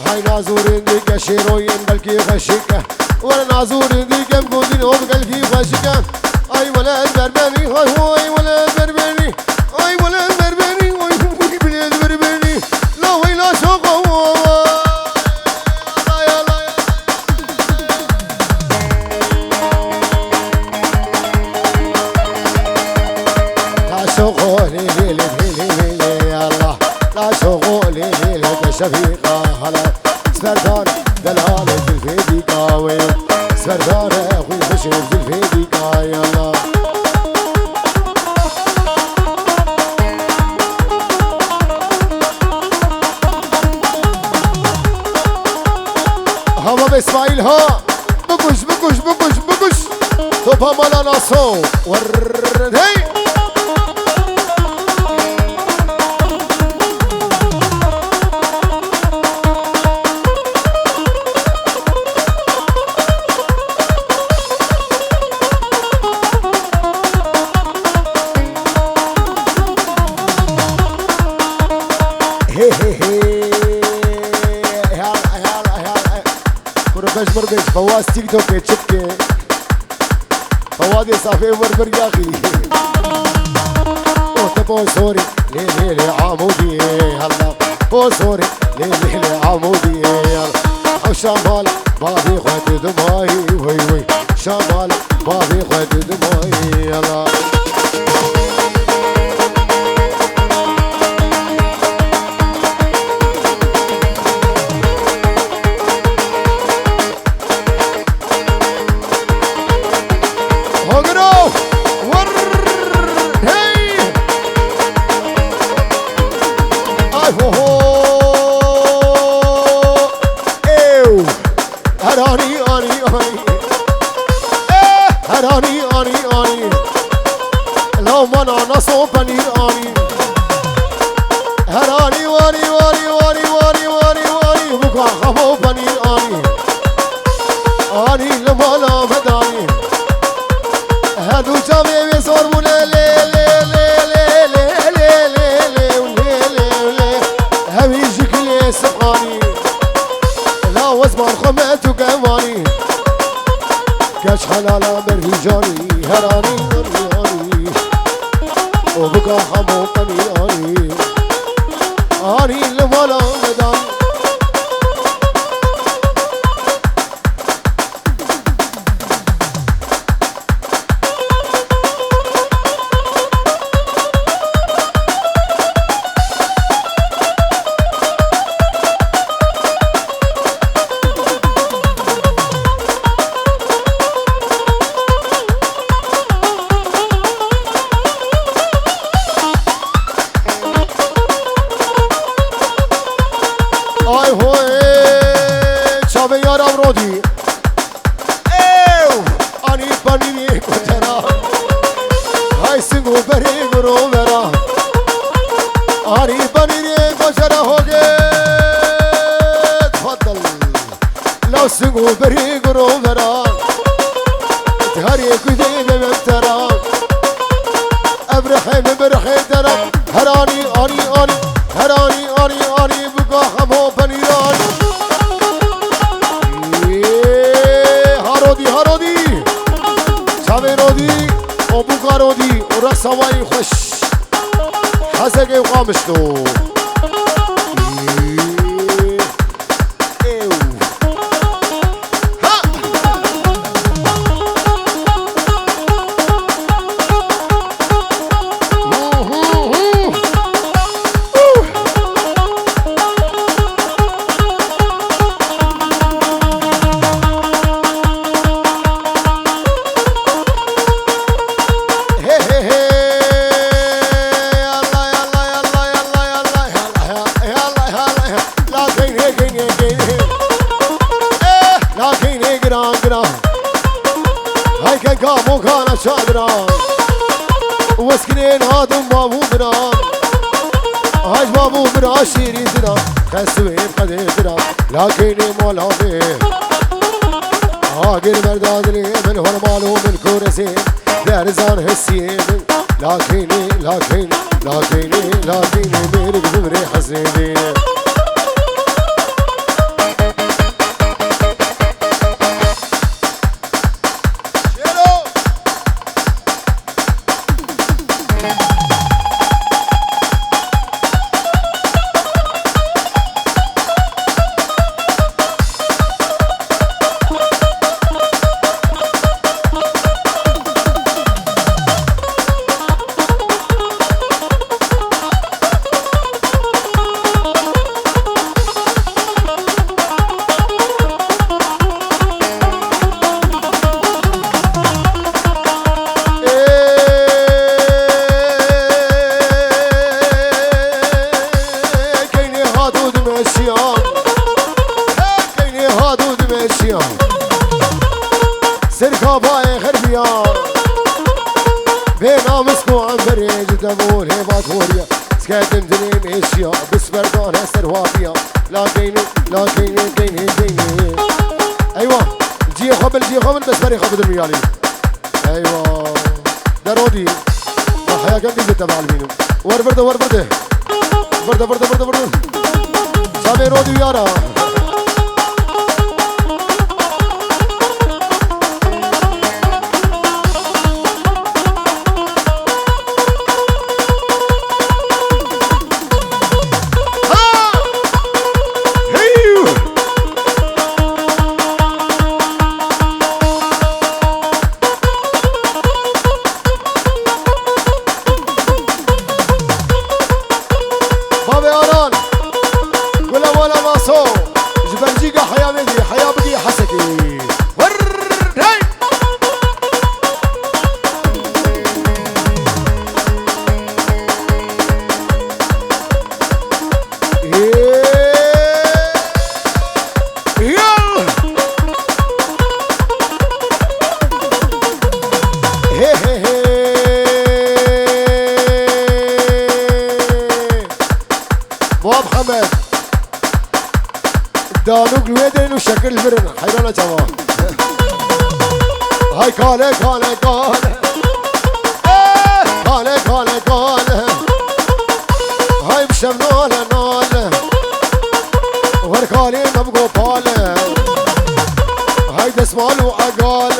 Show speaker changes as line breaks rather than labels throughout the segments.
هاي نازورين ديك شيروين بلكي خشكة ولا نازورين ديك مقودين هم بلكي خشكة اي ولا البربري هاي ولا البربري اي ولا البربري هاي بلا البربري لا ويلا شوقه شفيقة هلا سفردار دلالة زلفي قاوي سفردار اخوي بشر زلفي يلا هوا باسماعيل ها بكش بكش بكش بكش طوبها مالا ناصو ورد هي بربش فواز تيك توك تشكي فواز صافي بربر يا اخي اوه سوري لي لي لي عمودي هلا او سوري لي لي لي عمودي او شمال بابي خوات دماي وي وي شمال بابي خوات دماي يلا كاش حلالا برهجاني هراني هراني وبقى حمو قنياني هاني لمالا مداني سوای خوش حسگه قامشتو شادران وسكنين هادم بابو بران هاج بابو برا شيري درا خسوي بقدر درا لكن مولا به هاجر مردادني من هرمالو من كورسي درزان هسي لكن ميرك زمري حسيني دمور هبات هوريا سكاتن دنيم اشياء بسبردان هسر وابيا لا كيني لا كيني كيني كيني ايوه جي خبل بس بري خبل الميالي ايوه درودي حياك انت زي تبع البينو ور برده سامي رودي يارا دانوك الويدين وشكل الفرن حيرانا جوا هاي كاله هاي بشمناله ناله وركالي نبقو باله هاي دسمال وعقال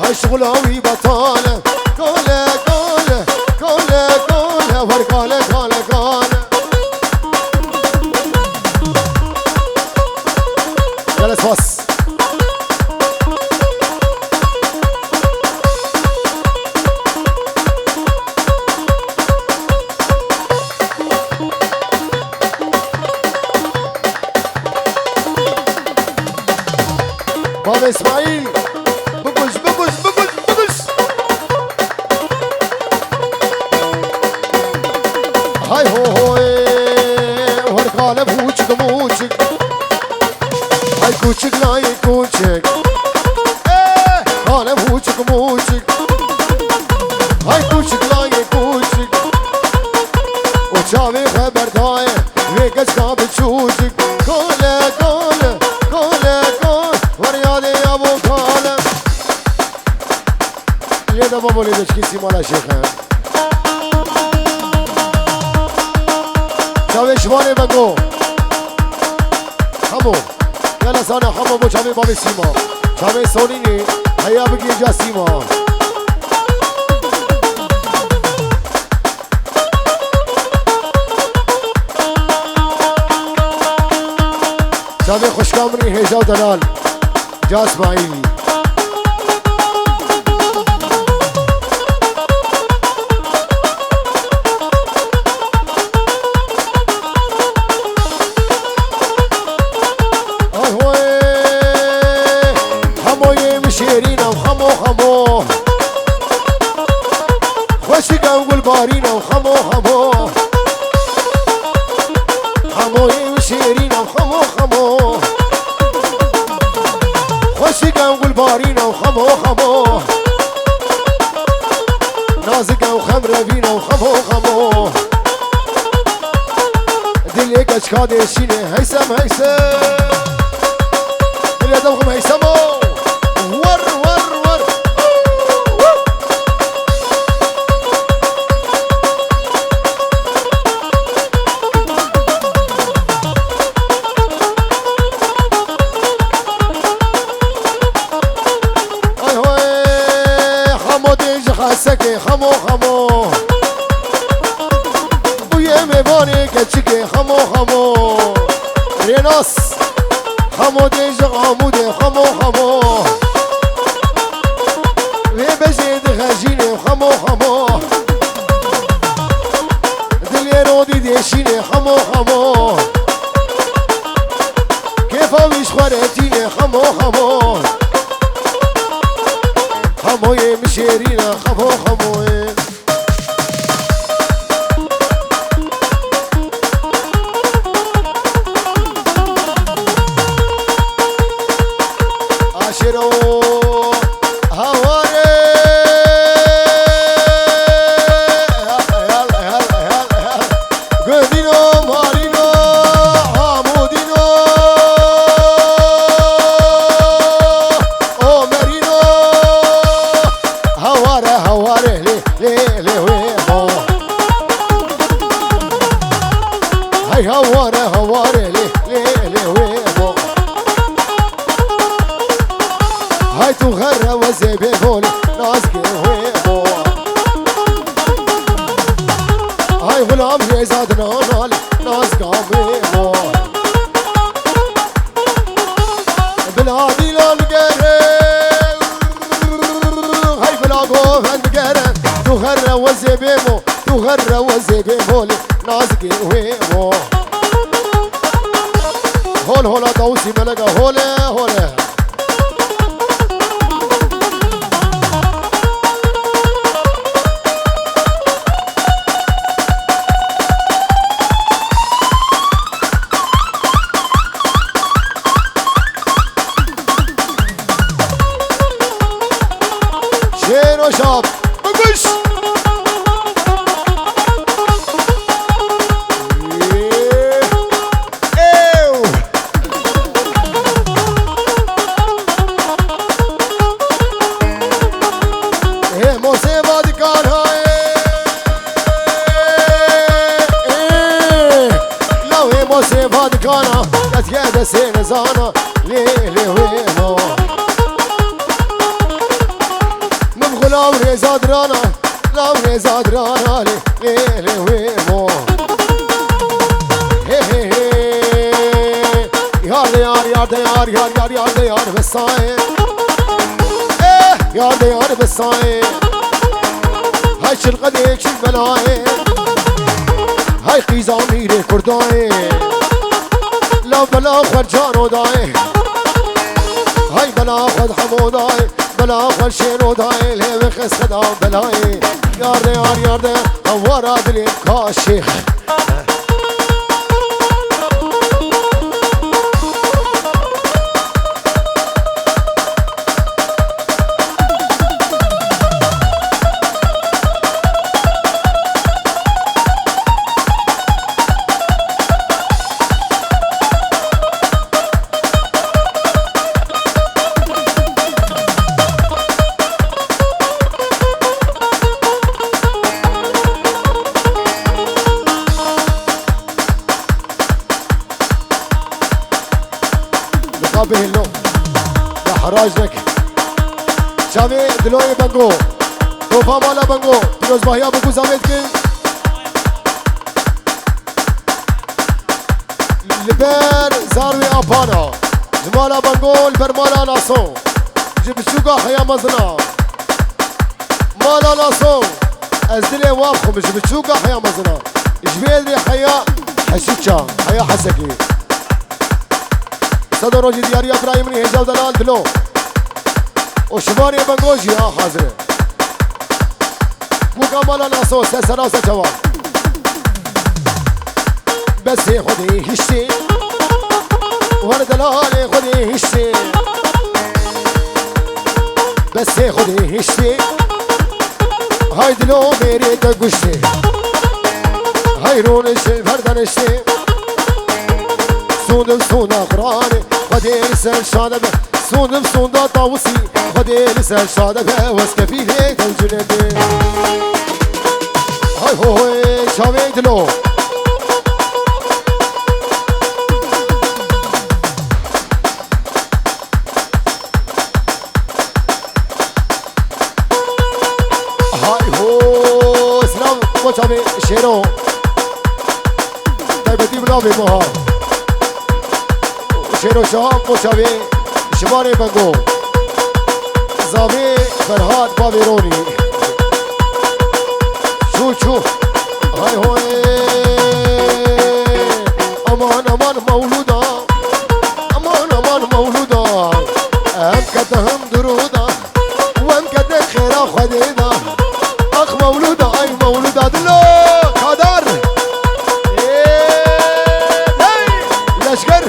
هاي شغلاوي بطاله كاله وركاله جلس فص بابا اسماعيل بقوش هاي هوي ورقالة بوشك هاي كوشك لا يكوشك قالة بوشك هاي كوشك لا يكوشك وشامي خبر داي ويكش كاب تشوشك قالة وريادي يا ابو قالة يدا بابا ليدش كيسي مالا شيخة شامي شماني بقو حمو يلا سانا حمو بو شامي بابي سيما شامي سونيني هيا بقي جا سيما شامي خوشكامري هيجا ودلال جا اسماعيل خمو خوشي قول بارينا وخمو حموي وشيرينا وخمو خوشي قول بارينا وخمو نازقة وخمرة بينا وخمو دليك اشكاد يشيني هيثم دليك دوغم هيثمو سكي خمو ويا مباني كتشكي خمو ريناس خمو ديج غامودي خمو وبجيد غاجيني خمو دليرودي ديشيني خمو كيف ويش خورتيني خمو خموي مشيرينا خموي عاشرو هواري تغرى وزبيمو تغرى وزبيمو نازقي ويمو هول هولا دوسي ملقا هولا هولا شير وشاب بقش كانا كتيادة سين زانا ليلي ويمو نبغو لامري زادرانا لامري زادرانا ليلي ويمو هي هي هي يار يار يار يار يار يار يار يار بالصايم يار يار بالصايم هاي شلقديك شلبلايم هاي قيزاميري كردايم لا بلا خد جانو داي هاي بلا خد حمو داي بلا خد شيرو داي ليه بخس خدا بلاي يار يار يار هورا دلي كاشيخ به اللو يا حراج لك شامي دلوي بانجو توفا مالا بانجو دلوز باهيا بكو زامت كن لبر زاروي ابانا جمالا بانجو لبر مالا ناسون جبشوكا حيا مزنا مالا ناسون ازدلي وابخم جبشوكا حيا مزنا جبيل حيا حشيتشا حيا حسكي صدر روجي دياري ابراهيمني هجاو دلال دلو وشباري بنگوجي حاضر بوكا مالا ناسو سراسة جواب بس خدي هشتي وانا دلالي خدي هشتي بس خدي هشتي هاي دلو ميري تقشتي هاي رونش الفردنشتي سون سون قراني خدي لسان شادب سون سون طاوسي خدي لسان شادب واسكفي لي تنجلدي هاي هوي شاوي دلو هاي هو سلام وشاوي شيرو تايبتي بلابي موها شيرو شام مشاوي شماري بنگو زاوي فرهاد بابيروني شو هاي هوي امان امان مولودا امان امان مولودا ام كتهم درودا وام كتك خيرا خديدا اخ مولودا اي مولودا دلو قدر لشكر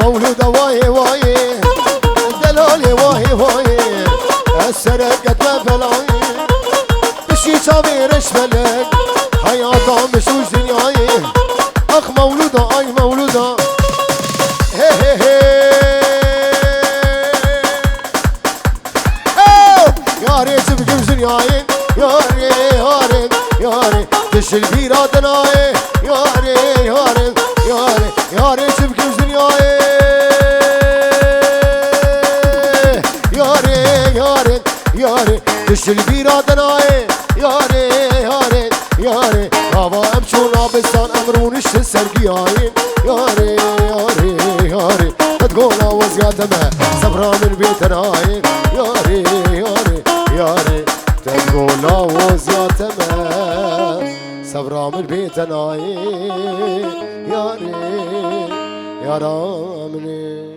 مولودة واي واي دلالي واي واي السرقة بلاي بشي صابير اشبلك حياتها مشوش دنياي اخ مولودة اي مولودة هي هي هي يا ريت بقم دنياي يا ريت البيرادنا ياري ياري ياري ياري شبكي وزنياي ياري ياري ياري دش البيرادنا ياري ياري ياري هوا امشونا بستان امرونش السرقياي ياري ياري ياري تقولا وزياتنا صبرا من بيتنا ياري ياري ياري تقولا وزياتنا صبرا من بيتنا ياري يا رامني